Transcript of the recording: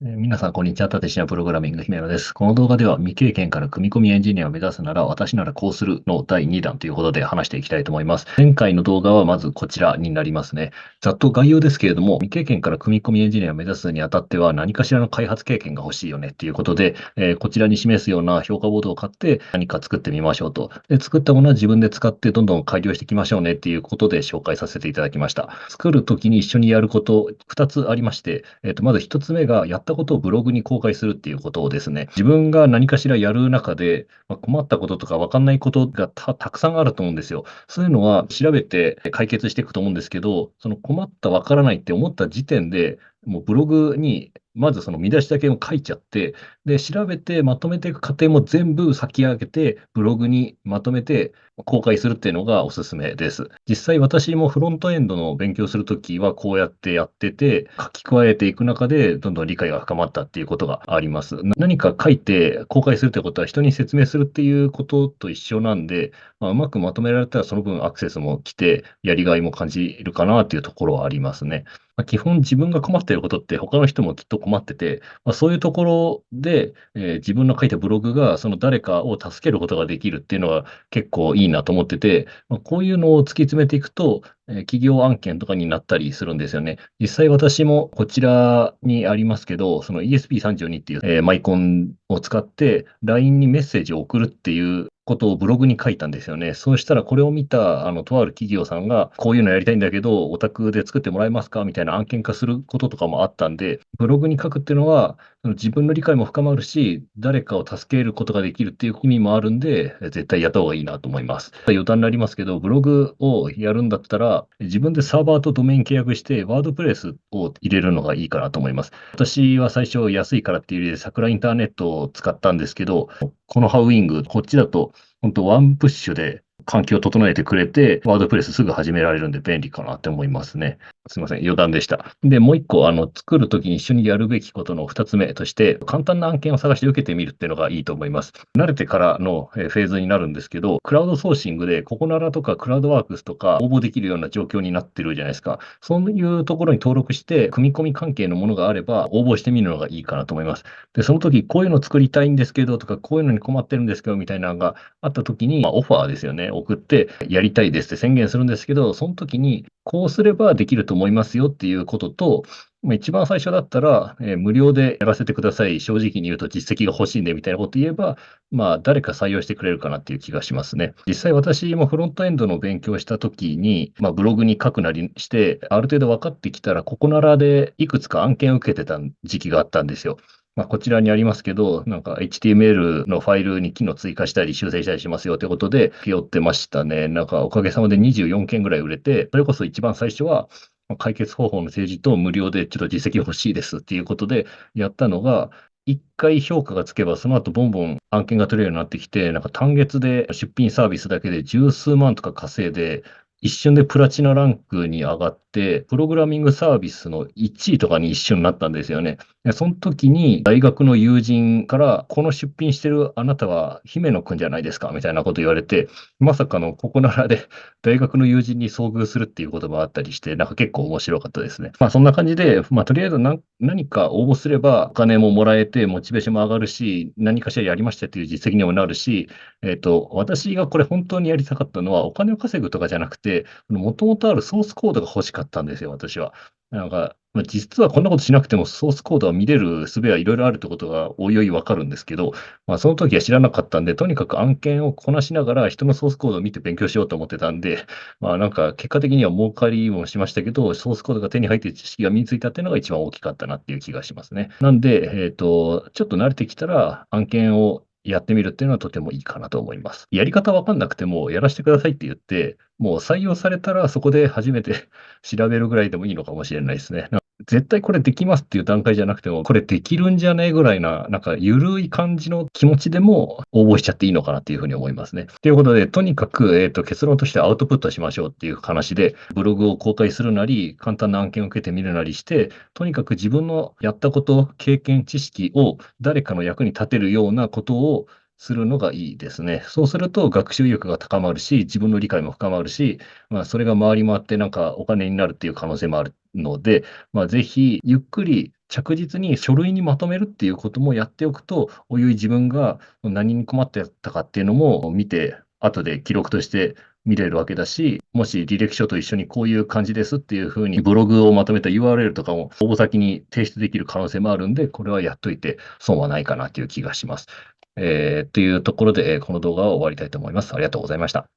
皆さん、こんにちは。立石のプログラミング姫野です。この動画では未経験から組み込みエンジニアを目指すなら私ならこうするの第2弾ということで話していきたいと思います。前回の動画はまずこちらになりますね。ざっと概要ですけれども、未経験から組み込みエンジニアを目指すにあたっては何かしらの開発経験が欲しいよねっていうことで、こちらに示すような評価ボードを買って何か作ってみましょうと。で、作ったものは自分で使ってどんどん改良していきましょうねっていうことで紹介させていただきました。作るときに一緒にやること2つありまして、まず1つ目がやったことをブログに公開するっていうことをですね、自分が何かしらやる中で、困ったこととか分かんないことがたくさんあると思うんですよ。そういうのは調べて解決していくと思うんですけど、その困った分からないって思った時点で、もうブログにまずその見出しだけを書いちゃって、で、調べてまとめていく過程も全部先上げて、ブログにまとめて公開するっていうのがおすすめです。実際私もフロントエンドの勉強するときはこうやってやってて、書き加えていく中でどんどん理解が深まったっていうことがあります。何か書いて公開するってことは人に説明するっていうことと一緒なんで、うまくまとめられたらその分アクセスも来て、やりがいも感じるかなっていうところはありますね。基本自分が困っていることって他の人もきっと困ってて、そういうところで、自分の書いたブログがその誰かを助けることができるっていうのは結構いいなと思ってて、こういうのを突き詰めていくと、企業案件とかになったりするんですよね。実際私もこちらにありますけど、その ESP32 っていう、マイコンを使って LINE にメッセージを送るっていうことをブログに書いたんですよね。そうしたらこれを見たとある企業さんがこういうのやりたいんだけど、お宅で作ってもらえますかみたいな案件化することとかもあったんで、ブログに書くっていうのは自分の理解も深まるし、誰かを助けることができるっていう意味もあるんで、絶対やった方がいいなと思います。余談になりますけど、ブログをやるんだったら、自分でサーバーとドメイン契約して、ワードプレスを入れるのがいいかなと思います。私は最初安いからっていう理由で桜インターネットを使ったんですけど、このハウイング、こっちだと、本当ワンプッシュで環境を整えてくれて、ワードプレスすぐ始められるんで便利かなって思いますね。すみません、余談でした。で、もう一個、作るときに一緒にやるべきことの二つ目として、簡単な案件を探して受けてみるっていうのがいいと思います。慣れてからのフェーズになるんですけど、クラウドソーシングでココナラとかクラウドワークスとか応募できるような状況になってるじゃないですか。そういうところに登録して、組み込み関係のものがあれば、応募してみるのがいいかなと思います。で、その時、こういうの作りたいんですけどとか、こういうのに困ってるんですけどみたいなのがあった時に、オファーですよね、送って、やりたいですって宣言するんですけど、その時に、こうすればできると思いますよっていうことと、一番最初だったら、無料でやらせてください。正直に言うと実績が欲しいんでみたいなこと言えば、誰か採用してくれるかなっていう気がしますね。実際私もフロントエンドの勉強したときに、ブログに書くなりして、ある程度分かってきたら、ここならでいくつか案件を受けてた時期があったんですよ。こちらにありますけど、なんか HTML のファイルに機能追加したり修正したりしますよということで、請け負ってましたね。なんかおかげさまで24件ぐらい売れて、それこそ一番最初は、解決方法の提示と無料でちょっと実績欲しいですっていうことでやったのが、一回評価がつけば、その後ボンボン案件が取れるようになってきて、なんか単月で出品サービスだけで十数万とか稼いで、一瞬でプラチナランクに上がって、プログラミングサービスの1位とかに一瞬なったんですよね。でその時に大学の友人から、この出品してるあなたは姫野くんじゃないですかみたいなこと言われて、まさかのここならで大学の友人に遭遇するっていうこともあったりして、なんか結構面白かったですね。そんな感じで、とりあえず何か応募すればお金ももらえて、モチベーションも上がるし、何かしらやりましたっていう実績にもなるし、私がこれ本当にやりたかったのは、お金を稼ぐとかじゃなくて、もともとあるソースコードが欲しかったんですよ、私は。なんか、実はこんなことしなくてもソースコードは見れる術はいろいろあるってことがおいおいわかるんですけど、その時は知らなかったんで、とにかく案件をこなしながら人のソースコードを見て勉強しようと思ってたんで、なんか結果的には儲かりもしましたけど、ソースコードが手に入って知識が身についたっていうのが一番大きかったなっていう気がしますね。なんで、ちょっと慣れてきたら案件をやってみるっていうのはとてもいいかなと思います。やり方わかんなくても、やらせてくださいって言って、もう採用されたらそこで初めて調べるぐらいでもいいのかもしれないですね。絶対これできますっていう段階じゃなくても、これできるんじゃねえぐらいな、なんか緩い感じの気持ちでも応募しちゃっていいのかなっていうふうに思いますね。ということで、とにかく、結論としてアウトプットしましょうっていう話で、ブログを公開するなり、簡単な案件を受けてみるなりして、とにかく自分のやったこと、経験、知識を誰かの役に立てるようなことをするのがいいですね。そうすると学習意欲が高まるし、自分の理解も深まるし、それが回り回ってなんかお金になるっていう可能性もあるので、ぜひゆっくり着実に書類にまとめるっていうこともやっておくと、おいおい自分が何に困ってたかっていうのも見て、後で記録として見れるわけだし、もし履歴書と一緒にこういう感じですっていうふうにブログをまとめた URL とかも応募先に提出できる可能性もあるんで、これはやっといて損はないかなという気がします。というところで、この動画は終わりたいと思います。ありがとうございました。